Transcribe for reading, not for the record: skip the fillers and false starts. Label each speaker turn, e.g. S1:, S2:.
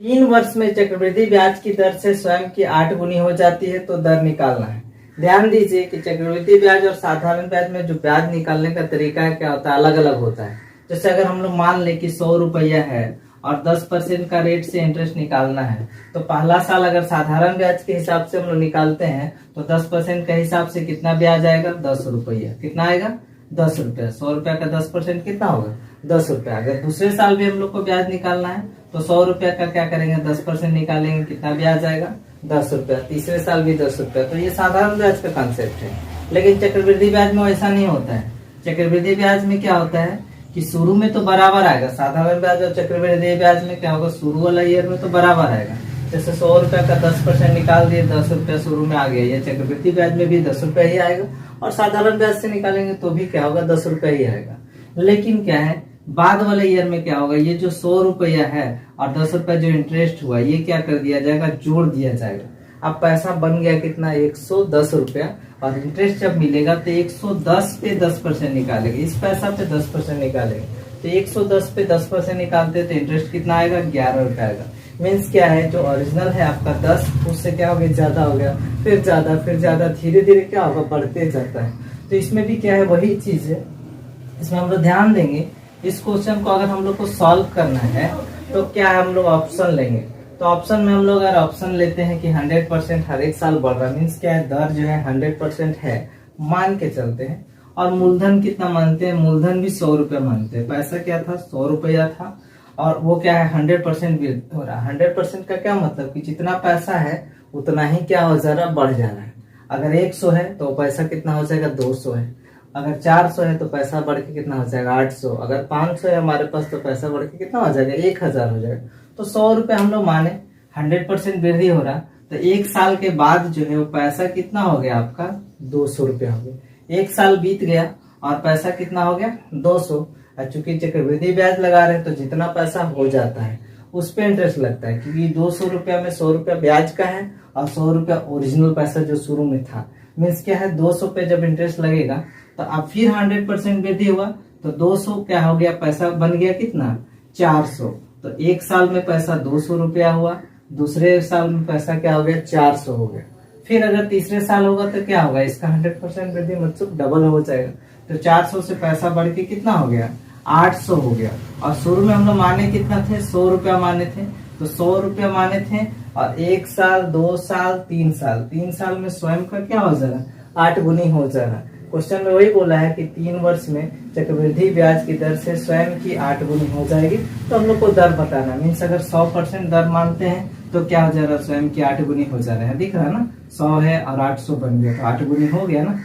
S1: 3 वर्ष में चक्रवृद्धि ब्याज की दर से स्वयं की 8 गुनी हो जाती है तो दर निकालना है। ध्यान दीजिए कि चक्रवृद्धि ब्याज और साधारण ब्याज में जो ब्याज निकालने का तरीका है क्या होता है, अलग अलग होता है। जैसे अगर हम लोग मान लें कि 100 रुपया है और 10% का रेट से इंटरेस्ट निकालना है, तो पहला साल अगर साधारण ब्याज के हिसाब से हम लोग निकालते हैं तो 10% के हिसाब से कितना ब्याज आएगा, 10 रुपया। कितना आएगा, 10 रुपया। 100 रुपया का 10% कितना होगा, 10 रुपया। अगर दूसरे साल भी हम लोग को ब्याज निकालना है तो 100 रुपया का क्या करेंगे, 10% निकालेंगे, कितना ब्याज आएगा, 10 रुपया। तीसरे साल भी 10 रुपया। तो ये साधारण ब्याज का कॉन्सेप्ट है। लेकिन चक्रवृद्धि ब्याज में वैसा नहीं होता है। चक्रवृद्धि ब्याज में क्या होता है कि शुरू में तो बराबर आएगा। साधारण ब्याज और चक्रवृद्धि ब्याज में क्या होगा, शुरू वाला ईयर में तो बराबर आएगा। जैसे 100 रुपया का 10% निकाल दिए, 10 रुपया शुरू में आ गया। ये चक्रवृद्धि ब्याज में भी 10 रुपया ही आएगा और साधारण ब्याज से निकालेंगे तो भी क्या होगा, 10 रुपया ही आएगा। लेकिन क्या है, बाद वाले ईयर में क्या होगा, ये जो 100 रुपया है और 10 रुपया जो इंटरेस्ट हुआ, ये क्या कर दिया जाएगा, जोड़ दिया जाएगा। अब पैसा बन गया कितना, 110 रुपया। और इंटरेस्ट जब मिलेगा तो 110 पे 10% निकालेंगे। इस पैसा पे 10% निकालेंगे तो 110 पे 10% निकालते तो इंटरेस्ट कितना आएगा, 11 रुपया आएगा। मीन्स क्या है, जो ओरिजिनल है आपका 10, उससे क्या हो गया, ज्यादा हो गया, फिर ज्यादा, धीरे धीरे क्या होगा, बढ़ते जाता है। तो इसमें भी क्या है, वही चीज है। इसमें हम लोग ध्यान देंगे, इस क्वेश्चन को अगर हम लोग को सॉल्व करना है तो क्या है, हम लोग ऑप्शन लेंगे। तो ऑप्शन में हम लोग अगर ऑप्शन लेते हैं कि 100% हर एक साल बढ़ रहा है, मीन्स क्या है, दर जो है 100% है, मान के चलते हैं। और मूलधन कितना मानते हैं, मूलधन भी 100 रुपया मानते हैं। पैसा क्या था, 100 रुपया था और वो क्या है, 100% भी हो रहा है। 100% का क्या मतलब कि जितना पैसा है उतना ही क्या हो जा रहा है, बढ़ जा रहा है। अगर 100 है तो पैसा कितना हो जाएगा, 200 है। अगर 400 है तो पैसा बढ़ के कितना हो जाएगा, 800। अगर 500 है हमारे पास तो पैसा बढ़ के कितना हो जाएगा, 1000 हो जाएगा। तो 100 रुपए हम लोग माने 100% वृद्धि हो रहा, तो एक साल के बाद जो है वो पैसा कितना हो गया आपका, 200 रुपया हो गया। एक साल बीत गया और पैसा कितना हो गया, 200। चूंकि चक्रवृद्धि ब्याज लगा रहे हैं तो जितना पैसा हो जाता है उस पे इंटरेस्ट लगता है, क्योंकि 200 रुपया में 100 रुपया ब्याज का है और 100 रुपया ओरिजिनल पैसा जो शुरू में था। मीन्स क्या है, 200 पे जब इंटरेस्ट लगेगा तो अब फिर 100% वृद्धि हुआ तो 200 क्या हो गया, पैसा बन गया कितना, 400। तो एक साल में पैसा 200 रुपया हुआ, दूसरे साल में पैसा क्या हो गया, 400 हो गया। फिर अगर तीसरे साल होगा तो क्या होगा, इसका 100% वृद्धि मतलब डबल हो जाएगा। तो 400 से पैसा बढ़ के कितना हो गया, 800 हो गया। और शुरू में हम लोग माने कितना थे, 100 रुपया माने थे। तो 100 रुपया माने थे और 1 साल, 2 साल, 3 साल, 3 साल में स्वयं का क्या हो जा रहा, 8 गुनी हो जा रहा। क्वेश्चन में वही बोला है कि 3 वर्ष में चक्रवृद्धि ब्याज की दर से स्वयं की 8 गुनी हो जाएगी। तो हम लोग को दर बताना, मीन्स अगर 100% दर मानते हैं तो क्या हो जा रहा है, स्वयं की 8 गुनी हो जा रहा है। दिख रहा है ना, 100 है और 800 बन गया तो 8 गुनी हो गया ना।